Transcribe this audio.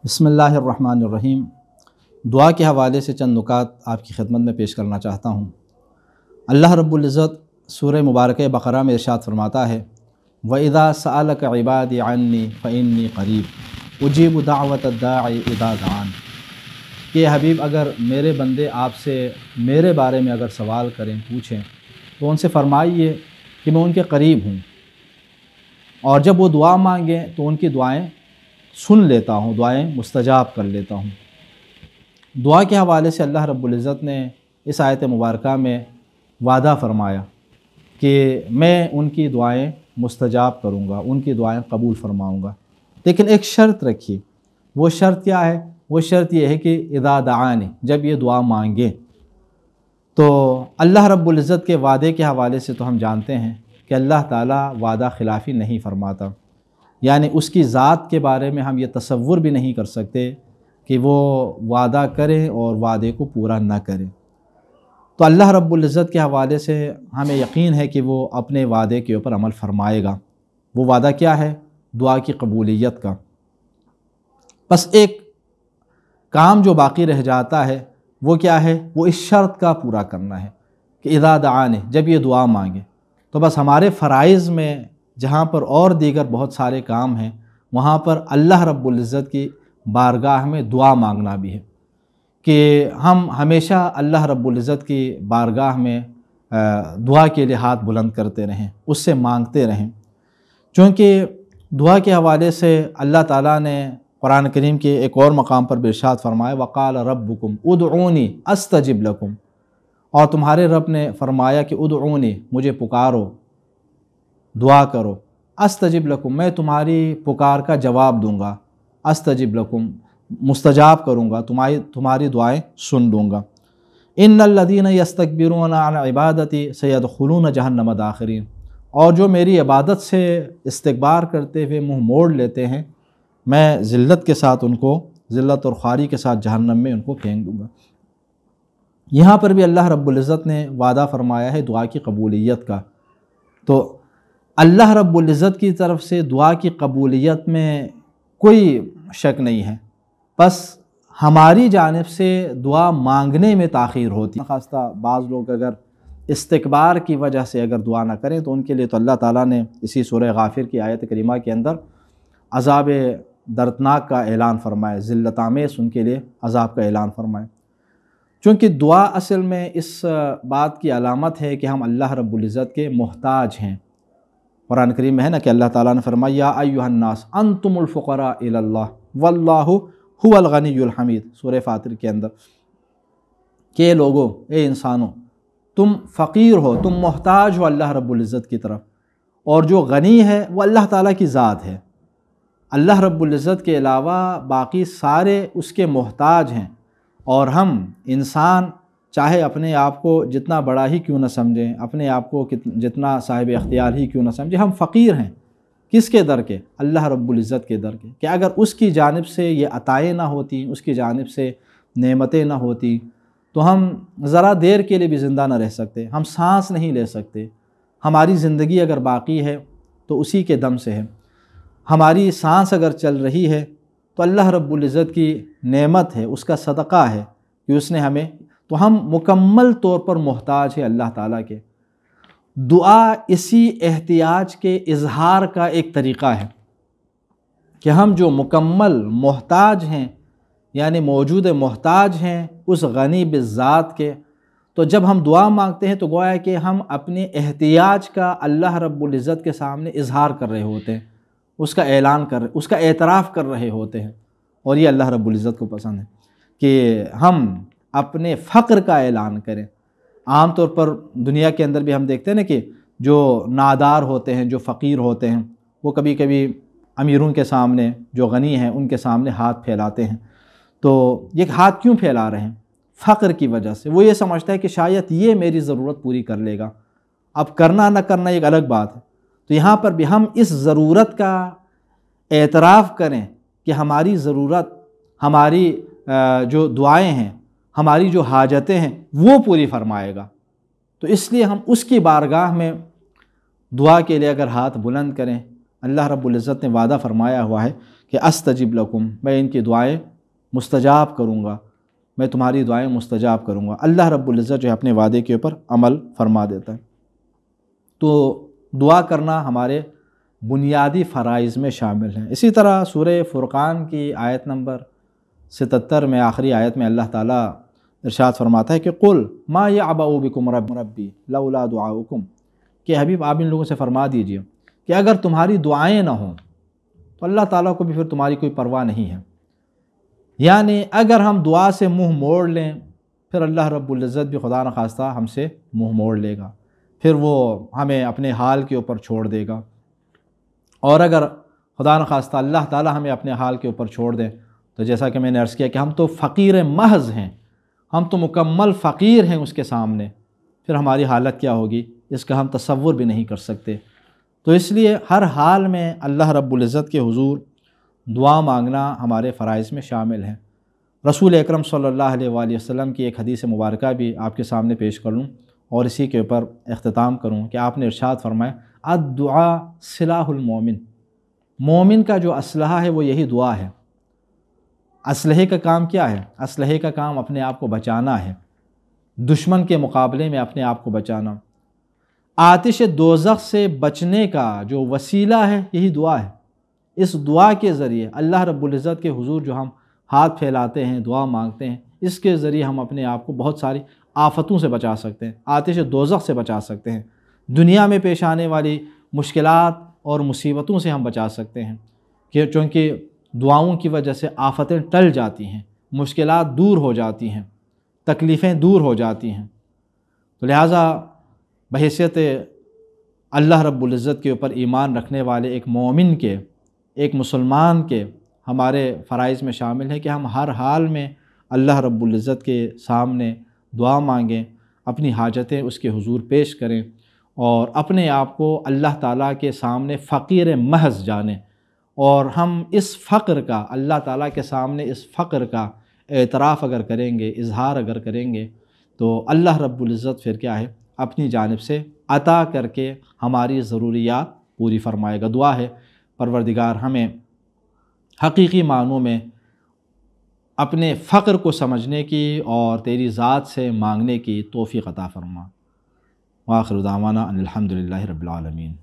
بسم اللہ الرحمن الرحیم۔ دعا کے حوالے سے چند نکات آپ کی خدمت میں پیش کرنا چاہتا ہوں۔ اللہ رب العزت سورہ مبارکہ بقرہ میں ارشاد فرماتا ہے وَإِذَا سَأَلَكَ عِبَادِي عَنِّي فَإِنِّي قَرِيبٌ أُجِيبُ دَعْوَةَ الدَّاعِ إِذَا دَعَانِ کہ حبیب اگر میرے بندے آپ سے میرے بارے میں اگر سوال کریں پوچھیں تو ان سے فرمائیے کہ میں ان کے قریب ہوں، اور جب وہ دعا مانگیں تو ان کی دعائیں سن لیتا ہوں، دعائیں مستجاب کر لیتا ہوں۔ دعا کے حوالے سے اللہ رب العزت نے اس آیت مبارکہ میں وعدہ فرمایا کہ میں ان کی دعائیں مستجاب کروں گا، ان کی دعائیں قبول فرماؤں گا، لیکن ایک شرط رکھی۔ وہ شرط کیا ہے؟ وہ شرط یہ ہے کہ اذا دعانی، جب یہ دعا مانگیں۔ تو اللہ رب العزت کے وعدے کے حوالے سے تو ہم جانتے ہیں کہ اللہ تعالیٰ وعدہ خلافی نہیں فرماتا، یعنی اس کی ذات کے بارے میں ہم یہ تصور بھی نہیں کر سکتے کہ وہ وعدہ کریں اور وعدے کو پورا نہ کریں۔ تو اللہ رب العزت کے حوالے سے ہمیں یقین ہے کہ وہ اپنے وعدے کے اوپر عمل فرمائے گا۔ وہ وعدہ کیا ہے؟ دعا کی قبولیت کا۔ بس ایک کام جو باقی رہ جاتا ہے وہ کیا ہے؟ وہ اس شرط کا پورا کرنا ہے کہ اذا دعانے، جب یہ دعا مانگے۔ تو بس ہمارے فرائض میں جہاں پر اور دیگر بہت سارے کام ہیں، وہاں پر اللہ رب العزت کی بارگاہ میں دعا مانگنا بھی ہے کہ ہم ہمیشہ اللہ رب العزت کی بارگاہ میں دعا کے لیے ہاتھ بلند کرتے رہیں، اس سے مانگتے رہیں، چونکہ دعا کے حوالے سے اللہ تعالیٰ نے قرآن کریم کے ایک اور مقام پر ارشاد فرمایا وقال ربکم ادعونی استجب لکم، اور تمہارے رب نے فرمایا کہ ادعونی، مجھے پکارو، دعا کرو، استجب لکم، میں تمہاری پکار کا جواب دوں گا، استجب لکم، مستجاب کروں گا، تمہاری دعائیں سن لوں گا۔ ان الذین یستکبرون عن عبادتی سیدخلون جہنم داخرین، اور جو میری عبادت سے استکبار کرتے ہوئے منہ موڑ لیتے ہیں، میں ذلت کے ساتھ ان کو، ذلت اور خواری کے ساتھ جہنم میں ان کو پھینک دوں گا۔ یہاں پر بھی اللہ رب العزت نے وعدہ فرمایا ہے دعا کی قبولیت کا۔ تو اللہ رب العزت کی طرف سے دعا کی قبولیت میں کوئی شک نہیں ہے، بس ہماری جانب سے دعا مانگنے میں تاخیر ہوتی ہے۔ خاصہ بعض لوگ اگر استکبار کی وجہ سے اگر دعا نہ کریں تو ان کے لیے تو اللہ تعالیٰ نے اسی سورہ غافر کی آیت کریمہ کے اندر عذاب دردناک کا اعلان فرمایا، ذلت آمیز ان کے لیے عذاب کا اعلان فرمایا، چونکہ دعا اصل میں اس بات کی علامت ہے کہ ہم اللہ رب العزت کے محتاج ہیں۔ قرآن کریم میں ہے نا کہ اللہ تعالیٰ نے فرمایا یا ایھا الناس انتم الفقراء الی اللہ واللہ هو الغنی الحمید، سورہ فاطر کے اندر، کہ لوگو، اے انسانوں، تم فقیر ہو، تم محتاج ہو اللہ رب العزت کی طرف، اور جو غنی ہے وہ اللہ تعالیٰ کی ذات ہے۔ اللہ رب العزت کے علاوہ باقی سارے اس کے محتاج ہیں، اور ہم انسان چاہے اپنے آپ کو جتنا بڑا ہی کیوں نہ سمجھیں، اپنے آپ کو جتنا صاحب اختیار ہی کیوں نہ سمجھیں، ہم فقیر ہیں۔ کس کے در کے؟ اللہ رب العزت کے در کے، کہ اگر اس کی جانب سے یہ عطائیں نہ ہوتی، اس کی جانب سے نعمتیں نہ ہوتی تو ہم ذرا دیر کے لیے بھی زندہ نہ رہ سکتے، ہم سانس نہیں لے سکتے۔ ہماری زندگی اگر باقی ہے تو اسی کے دم سے ہے، ہماری سانس اگر چل رہی ہے تو اللہ رب العزت کی نعمت ہے، اس کا صدقہ ہے کہ اس نے ہمیں، تو ہم مکمل طور پر محتاج ہیں اللہ تعالیٰ کے۔ دعا اسی احتیاج کے اظہار کا ایک طریقہ ہے کہ ہم جو مکمل محتاج ہیں، یعنی موجود محتاج ہیں اس غنی بالذات کے، تو جب ہم دعا مانگتے ہیں تو گویا کہ ہم اپنے احتیاج کا اللہ رب العزت کے سامنے اظہار کر رہے ہوتے ہیں، اس کا اعلان کر رہے، اس کا اعتراف کر رہے ہوتے ہیں، اور یہ اللہ رب العزت کو پسند ہے کہ ہم اپنے فقر کا اعلان کریں۔ عام طور پر دنیا کے اندر بھی ہم دیکھتے ہیں نا کہ جو نادار ہوتے ہیں، جو فقیر ہوتے ہیں، وہ کبھی کبھی امیروں کے سامنے، جو غنی ہیں ان کے سامنے ہاتھ پھیلاتے ہیں۔ تو یہ ہاتھ کیوں پھیلا رہے ہیں؟ فقر کی وجہ سے۔ وہ یہ سمجھتا ہے کہ شاید یہ میری ضرورت پوری کر لے گا، اب کرنا نہ کرنا ایک الگ بات ہے۔ تو یہاں پر بھی ہم اس ضرورت کا اعتراف کریں کہ ہماری ضرورت، ہماری جو دعائیں ہیں، ہماری جو حاجتیں ہیں وہ پوری فرمائے گا۔ تو اس لیے ہم اس کی بارگاہ میں دعا کے لیے اگر ہاتھ بلند کریں، اللہ رب العزت نے وعدہ فرمایا ہوا ہے کہ استجب لکم، میں ان کی دعائیں مستجاب کروں گا، میں تمہاری دعائیں مستجاب کروں گا۔ اللہ رب العزت جو ہے اپنے وعدے کے اوپر عمل فرما دیتا ہے۔ تو دعا کرنا ہمارے بنیادی فرائض میں شامل ہیں۔ اسی طرح سورہ فرقان کی آیت نمبر 77 میں آخری آیت میں اللہ تعالیٰ ارشاد فرماتا ہے کہ قل ما یعبأ بکم ربی لولا دعاؤکم، کہ حبیب آپ ان لوگوں سے فرما دیجئے کہ اگر تمہاری دعائیں نہ ہوں تو اللہ تعالیٰ کو بھی پھر تمہاری کوئی پرواہ نہیں ہے۔ یعنی اگر ہم دعا سے منہ موڑ لیں پھر اللہ رب العزت بھی خدا نخواستہ ہم سے منہ موڑ لے گا، پھر وہ ہمیں اپنے حال کے اوپر چھوڑ دے گا۔ اور اگر خدا نخواستہ اللہ تعالیٰ ہمیں اپنے حال کے اوپر چھوڑ دیں تو جیسا کہ میں نے عرض کیا کہ ہم تو فقیر محض ہیں، ہم تو مکمل فقیر ہیں اس کے سامنے، پھر ہماری حالت کیا ہوگی اس کا ہم تصور بھی نہیں کر سکتے۔ تو اس لیے ہر حال میں اللہ رب العزت کے حضور دعا مانگنا ہمارے فرائض میں شامل ہیں۔ رسول اکرم صلی اللہ علیہ وآلہ وسلم کی ایک حدیث مبارکہ بھی آپ کے سامنے پیش کر لوں اور اسی کے اوپر اختتام کروں کہ آپ نے ارشاد فرمایا الدعاء سلاح المومن، مومن کا جو اسلحہ ہے وہ یہی دعا ہے۔ اسلحے کا کام کیا ہے؟ اسلحے کا کام اپنے آپ کو بچانا ہے، دشمن کے مقابلے میں اپنے آپ کو بچانا۔ آتش دوزخ سے بچنے کا جو وسیلہ ہے یہی دعا ہے۔ اس دعا کے ذریعے اللہ رب العزت کے حضور جو ہم ہاتھ پھیلاتے ہیں، دعا مانگتے ہیں، اس کے ذریعے ہم اپنے آپ کو بہت ساری آفتوں سے بچا سکتے ہیں، آتش دوزخ سے بچا سکتے ہیں، دنیا میں پیش آنے والی مشکلات اور مصیبتوں سے ہم بچا سکتے ہیں، کہ چونکہ دعاؤں کی وجہ سے آفتیں ٹل جاتی ہیں، مشکلات دور ہو جاتی ہیں، تکلیفیں دور ہو جاتی ہیں۔ تو لہٰذا بحیثیت اللہ رب العزت کے اوپر ایمان رکھنے والے ایک مومن کے، ایک مسلمان کے ہمارے فرائض میں شامل ہے کہ ہم ہر حال میں اللہ رب العزت کے سامنے دعا مانگیں، اپنی حاجتیں اس کے حضور پیش کریں اور اپنے آپ کو اللہ تعالیٰ کے سامنے فقیر محض جانیں، اور ہم اس فقر کا اللہ تعالیٰ کے سامنے اس فقر کا اعتراف اگر کریں گے، اظہار اگر کریں گے تو اللہ رب العزت پھر کیا ہے اپنی جانب سے عطا کر کے ہماری ضروریات پوری فرمائے گا۔ دعا ہے پروردگار ہمیں حقیقی معنوں میں اپنے فقر کو سمجھنے کی اور تیری ذات سے مانگنے کی توفیق عطا فرما۔ وآخر دعوانا ان الحمد للہ رب العالمین۔